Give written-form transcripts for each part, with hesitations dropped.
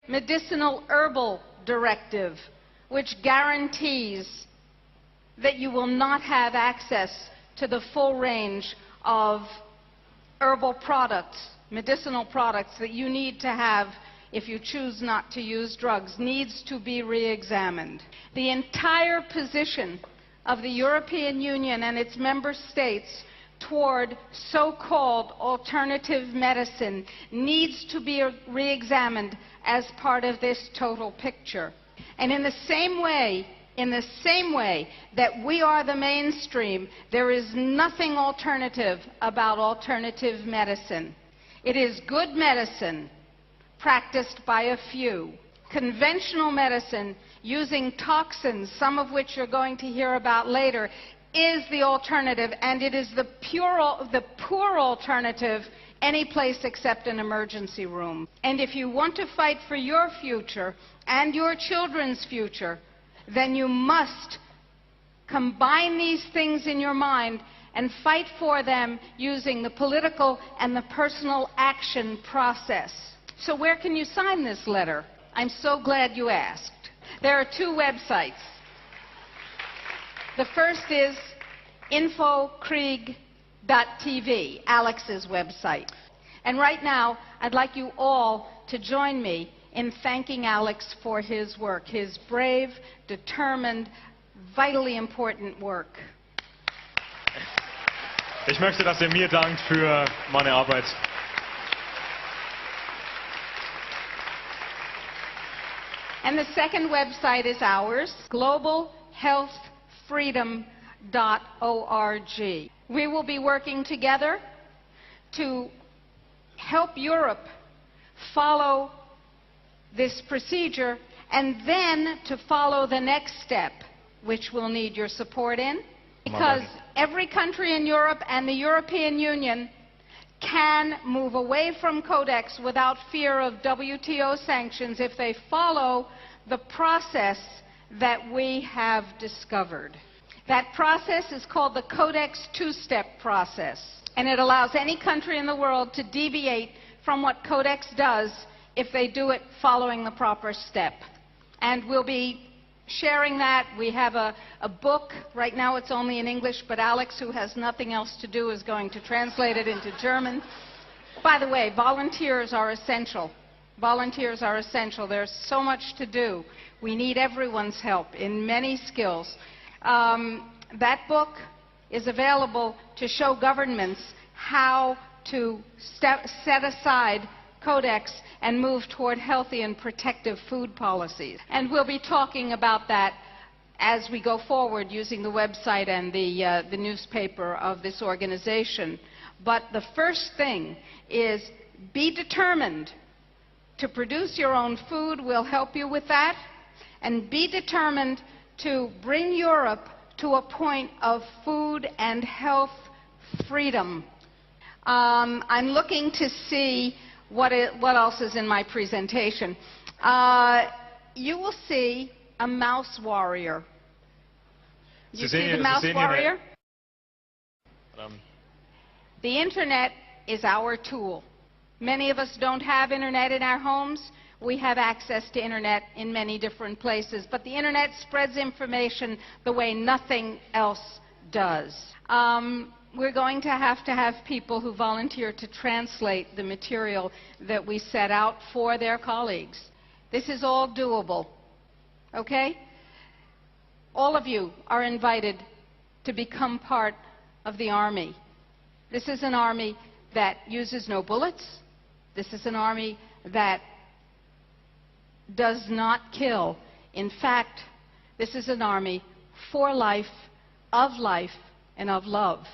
medicinal herbal directive, which guarantees that you will not have access to the full range of herbal products, medicinal products that you need to have if you choose not to use drugs, needs to be re-examined. The entire position of the European Union and its member states toward so-called alternative medicine needs to be re-examined as part of this total picture. And in the same way that we are the mainstream, there is nothing alternative about alternative medicine. It is good medicine practiced by a few. Conventional medicine using toxins, some of which you're going to hear about later, is the alternative, and it is the poor alternative any place except an emergency room. And if you want to fight for your future and your children's future, then you must combine these things in your mind and fight for them using the political and the personal action process. So where can you sign this letter? I'm so glad you asked. There are two websites. The first is infokrieg.tv, Alex's website. And right now, I'd like you all to join me in thanking Alex for his work, his brave, determined, vitally important work. Ich möchte, dass mir dankt für meine Arbeit. And the second website is ours, globalhealthfreedom.org. We will be working together to help Europe follow this procedure and then to follow the next step, which we'll need your support in, because every country in Europe and the European Union can move away from Codex without fear of WTO sanctions if they follow the process that we have discovered. That process is called the Codex two-step process, and it allows any country in the world to deviate from what Codex does if they do it following the proper step. And we'll be sharing that. We have a book. Right now it's only in English, but Alex, who has nothing else to do, is going to translate it into German. By the way, volunteers are essential. Volunteers are essential. There's so much to do. We need everyone's help in many skills. That book is available to show governments how to set aside Codex and move toward healthy and protective food policies. And we'll be talking about that as we go forward using the website and the newspaper of this organization. But the first thing is be determined to produce your own food. We'll help you with that. And be determined to bring Europe to a point of food and health freedom. I'm looking to see what else is in my presentation. You will see a mouse warrior. You see the mouse warrior? The internet is our tool. Many of us don't have internet in our homes. We have access to internet in many different places, but the internet spreads information the way nothing else does. We're going to have people who volunteer to translate the material that we set out for their colleagues. This is all doable, okay? All of you are invited to become part of the Army. This is an army that uses no bullets. This is an army that does not kill. In fact, this is an army for life, and of love.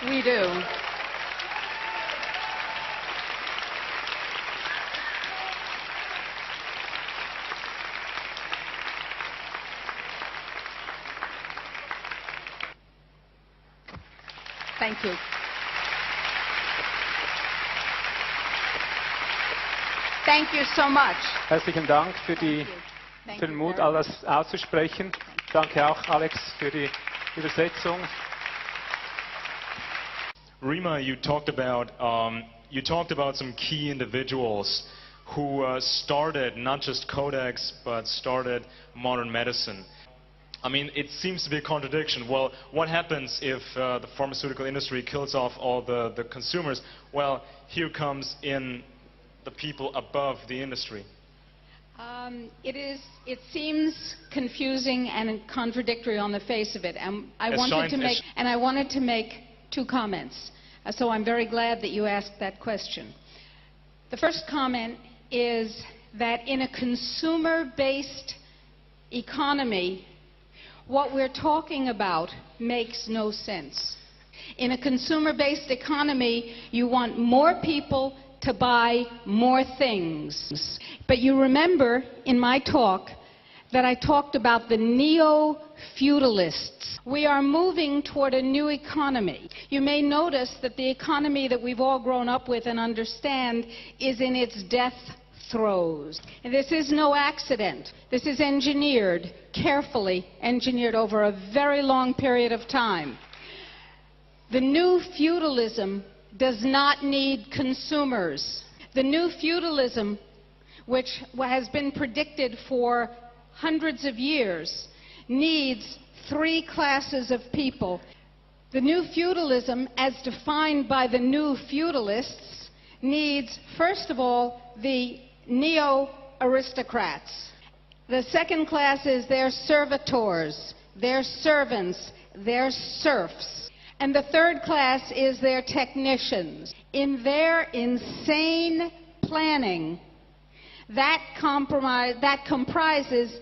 We do. Thank you. Thank you so much. Herzlichen Dank für den Mut, alles auszusprechen. Danke auch, Alex, für die Übersetzung. Rima, you talked about some key individuals who started not just Codex, but started modern medicine. I mean, it seems to be a contradiction. Well, what happens if the pharmaceutical industry kills off all the consumers? Well, here comes in the people above the industry. It seems confusing and contradictory on the face of it, and I wanted to make two comments. So I'm very glad that you asked that question. The first comment is that in a consumer-based economy, what we're talking about makes no sense. In a consumer-based economy, you want more people to buy more things. But you remember in my talk that I talked about the neo-feudalists. We are moving toward a new economy. You may notice that the economy that we've all grown up with and understand is in its death throes. And this is no accident. This is engineered, carefully engineered over a very long period of time. The new feudalism does not need consumers. The new feudalism, which has been predicted for hundreds of years, needs three classes of people. The new feudalism, as defined by the new feudalists, needs, first of all, the neo-aristocrats. The second class is their servitors, their servants, their serfs. And the third class is their technicians. In their insane planning, that comprises